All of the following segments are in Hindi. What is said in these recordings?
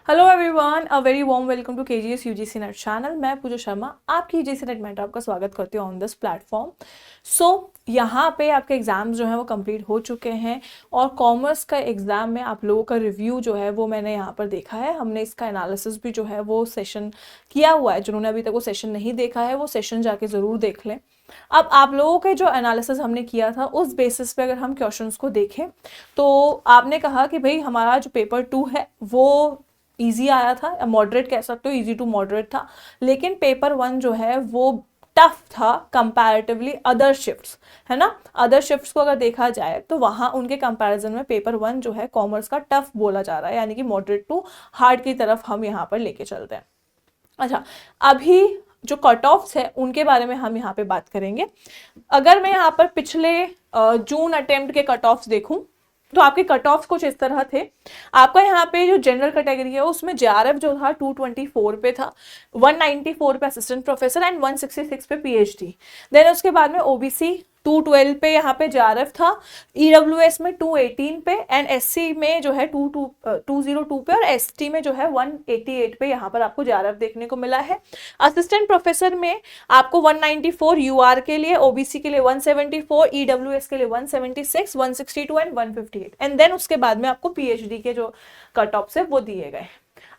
Hello everyone, a very warm welcome to KGS UGC NET channel. मैं पूजा शर्मा आपकी यूजीसी नेट मेंटर आपका स्वागत करती हूँ ऑन दिस प्लेटफॉर्म। यहाँ पे आपके एग्जाम्स जो हैं वो कंप्लीट हो चुके हैं और कॉमर्स का एग्ज़ाम में आप लोगों का रिव्यू जो है वो मैंने यहाँ पर देखा है। हमने इसका एनालिसिस भी जो है वो सेशन किया हुआ है। जिन्होंने अभी तक वो सेशन नहीं देखा है वो सेशन जाके ज़रूर देख लें। अब आप लोगों के जो एनालिसिस हमने किया था उस बेसिस पे अगर हम क्वेश्चंस को देखें तो आपने कहा कि भाई हमारा जो पेपर 2 है वो इजी आया था, या मॉडरेट कह सकते हो, इजी टू मॉडरेट था। लेकिन पेपर 1 जो है वो टफ था कंपैरेटिवली अदर शिफ्ट्स, है ना। अदर शिफ्ट्स को अगर देखा जाए तो वहाँ उनके कंपैरिजन में पेपर 1 जो है कॉमर्स का टफ बोला जा रहा है, यानी कि मॉडरेट टू हार्ड की तरफ हम यहाँ पर लेके चलते हैं। अच्छा, अभी जो कट ऑफ्स है उनके बारे में हम यहाँ पे बात करेंगे। अगर मैं यहाँ पर पिछले जून अटेम्प्ट के कट ऑफ्स देखूं तो आपके कट ऑफ कुछ इस तरह थे। आपका यहाँ पे जो जनरल कैटेगरी है उसमें जेआरएफ जो था 224 पे था, 194 पे असिस्टेंट प्रोफेसर एंड 166 पे पीएचडी। देन उसके बाद में ओबीसी 212 पे यहाँ पे जेआरएफ था, ईडब्ल्यूएस में 218 पे एंड एससी में जो है 202 पे और एसटी में जो है 188 पे यहाँ पर आपको जेआरएफ देखने को मिला है। असिस्टेंट प्रोफेसर में आपको 194 यूआर के लिए, ओबीसी के लिए 174, ईडब्ल्यूएस के लिए 176, 162 एंड 158 एंड देन उसके बाद में आपको पीएचडी के जो कट ऑफ है वो दिए गए।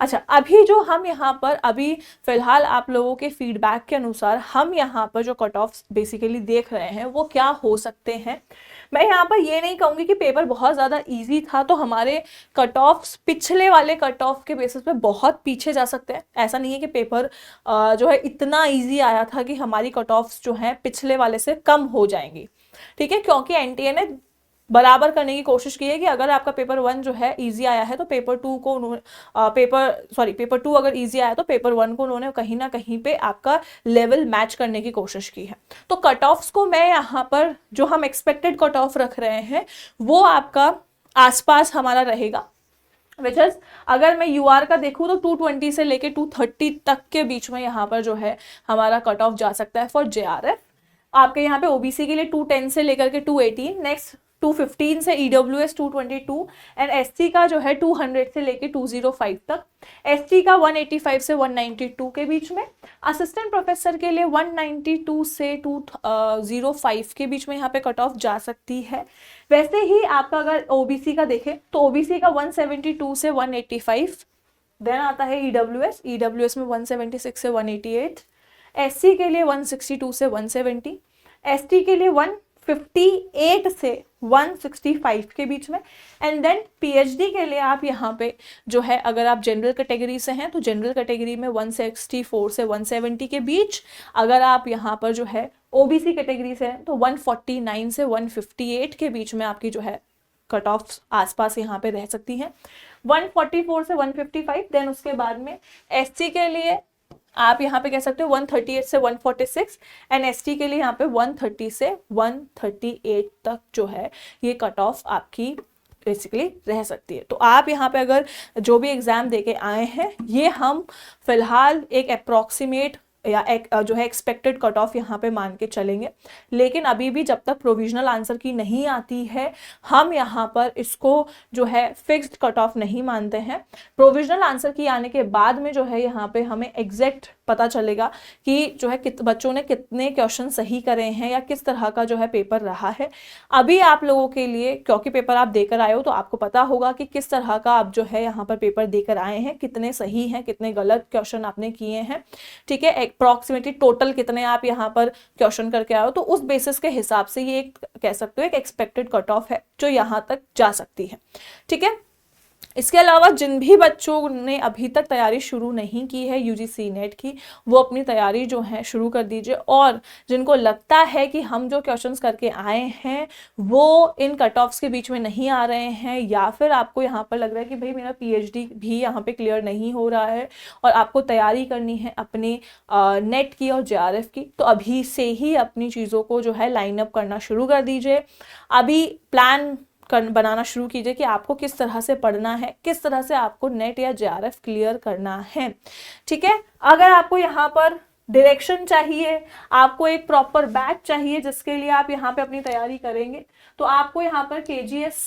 अच्छा, अभी जो हम यहाँ पर अभी फिलहाल आप लोगों के फीडबैक के अनुसार हम यहाँ पर जो कट ऑफ बेसिकली देख रहे हैं वो क्या हो सकते हैं। मैं यहाँ पर ये नहीं कहूँगी कि पेपर बहुत ज़्यादा इजी था तो हमारे कट ऑफ्स पिछले वाले कट ऑफ के बेसिस पे बहुत पीछे जा सकते हैं। ऐसा नहीं है कि पेपर जो है इतना इजी आया था कि हमारी कट ऑफ्स जो हैं पिछले वाले से कम हो जाएंगी। ठीक है, क्योंकि एनटीए ने बराबर करने की कोशिश की है कि अगर आपका पेपर 1 जो है इजी आया है तो पेपर 2 को पेपर 2 अगर इजी आया तो पेपर 1 को उन्होंने कहीं ना कहीं पे आपका लेवल मैच करने की कोशिश की है। तो कट ऑफ्स को मैं यहाँ पर जो हम एक्सपेक्टेड कट ऑफ रख रहे हैं वो आपका आसपास हमारा रहेगा। विच इज, अगर मैं यूआर का देखूँ तो 220 से लेके 230 तक के बीच में यहाँ पर जो है हमारा कट ऑफ जा सकता है फॉर जेआरएफ। आपके यहाँ पे ओबीसी के लिए 210 से लेकर के 218, नेक्स्ट 215 से ईडब्ल्यूएस 222 एंड एसटी का जो है 200 से लेके 205 तक, एसटी का 185 से 192 के बीच में, असिस्टेंट प्रोफेसर के लिए 192 से 205 के बीच में यहाँ पे कट ऑफ जा सकती है। वैसे ही आपका अगर ओबीसी का देखें तो ओबीसी का 172 से 185, देन आता है ईडब्ल्यूएस में 176 से 188, एससी के लिए 162 से 170, एसटी के लिए 158 से 165 के बीच में एंड देन पीएचडी के लिए आप यहाँ पे जो है अगर आप जनरल कैटेगरी से हैं तो जनरल कैटेगरी में 164 से 170 के बीच, अगर आप यहाँ पर जो है ओबीसी कैटेगरी से हैं तो 149 से 158 के बीच में आपकी जो है कट ऑफ आसपास यहाँ पे रह सकती हैं, 144 से 155। देन उसके बाद में एससी के लिए आप यहाँ पे कह सकते हो 138 से 146 एंड एसटी के लिए यहाँ पे 130 से 138 तक जो है ये कट ऑफ आपकी बेसिकली रह सकती है। तो आप यहाँ पे अगर जो भी एग्जाम देके आए हैं ये हम फिलहाल एक अप्रॉक्सीमेट या एक जो है एक्सपेक्टेड कट ऑफ यहाँ पे मान के चलेंगे। लेकिन अभी भी जब तक प्रोविजनल आंसर की नहीं आती है हम यहाँ पर इसको जो है फिक्स्ड कट ऑफ नहीं मानते हैं। प्रोविजनल आंसर की आने के बाद में जो है यहाँ पे हमें एग्जैक्ट पता चलेगा कि जो है बच्चों ने कितने क्वेश्चन सही करे हैं या किस तरह का जो है पेपर रहा है। अभी आप लोगों के लिए क्योंकि पेपर आप देकर आए हो तो आपको पता होगा कि किस तरह का आप जो है यहाँ पर पेपर देकर आए हैं, कितने सही हैं, कितने गलत क्वेश्चन आपने किए हैं। ठीक है, अप्रॉक्सीमेटली टोटल कितने आप यहाँ पर क्वेश्चन करके आए हो, तो उस बेसिस के हिसाब से ये एक कह सकते हो एक एक्सपेक्टेड कट ऑफ है जो यहाँ तक जा सकती है। ठीक है, इसके अलावा जिन भी बच्चों ने अभी तक तैयारी शुरू नहीं की है यूजीसी नेट की वो अपनी तैयारी जो है शुरू कर दीजिए। और जिनको लगता है कि हम जो क्वेश्चंस करके आए हैं वो इन कट ऑफ्स के बीच में नहीं आ रहे हैं या फिर आपको यहाँ पर लग रहा है कि भाई मेरा पीएचडी भी यहाँ पे क्लियर नहीं हो रहा है और आपको तैयारी करनी है अपने नेट की और जेआरएफ की, तो अभी से ही अपनी चीज़ों को जो है लाइन अप करना शुरू कर दीजिए। अभी प्लान बनाना शुरू कीजिए कि आपको किस तरह से पढ़ना है, किस तरह से आपको नेट या जेआरएफ क्लियर करना है। ठीक है, अगर आपको यहाँ पर डायरेक्शन चाहिए, आपको एक प्रॉपर बैच चाहिए जिसके लिए आप यहाँ पे अपनी तैयारी करेंगे, तो आपको यहाँ पर केजीएस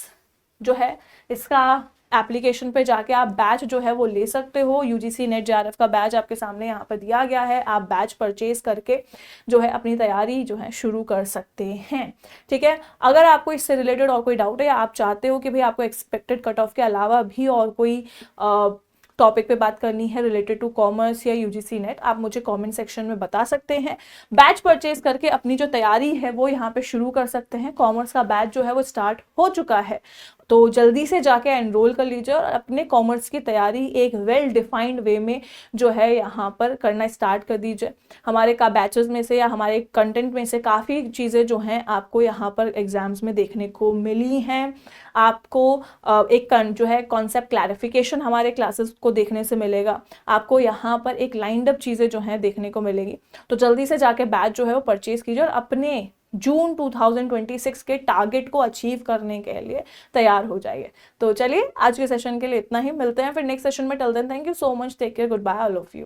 जो है इसका एप्लीकेशन पे जाके आप बैच जो है वो ले सकते हो। यूजीसी नेट जेआरएफ का बैच आपके सामने यहाँ पर दिया गया है, आप बैच परचेज करके जो है अपनी तैयारी जो है शुरू कर सकते हैं। ठीक है, अगर आपको इससे रिलेटेड और कोई डाउट है, आप चाहते हो कि भाई आपको एक्सपेक्टेड कट ऑफ के अलावा भी और कोई टॉपिक पे बात करनी है रिलेटेड टू कॉमर्स या यूजीसी नेट, आप मुझे कमेंट सेक्शन में बता सकते हैं। बैच परचेज करके अपनी जो तैयारी है वो यहाँ पे शुरू कर सकते हैं। कॉमर्स का बैच जो है वो स्टार्ट हो चुका है, तो जल्दी से जाके एनरोल कर लीजिए और अपने कॉमर्स की तैयारी एक वेल डिफाइंड वे में जो है यहाँ पर करना स्टार्ट कर दीजिए। हमारे का बैचेस में से या हमारे कंटेंट में से काफ़ी चीज़ें जो हैं आपको यहाँ पर एग्जाम्स में देखने को मिली हैं। आपको एक जो है कॉन्सेप्ट क्लैरिफिकेशन हमारे क्लासेस को देखने से मिलेगा, आपको यहाँ पर एक लाइंड अप चीज़ें जो हैं देखने को मिलेगी। तो जल्दी से जाके बैच जो है वो परचेज कीजिए और अपने जून 2026 के टारगेट को अचीव करने के लिए तैयार हो जाइए। तो चलिए आज के सेशन के लिए इतना ही, मिलते हैं फिर नेक्स्ट सेशन में। Till then thank you so much, take care, goodbye all of you.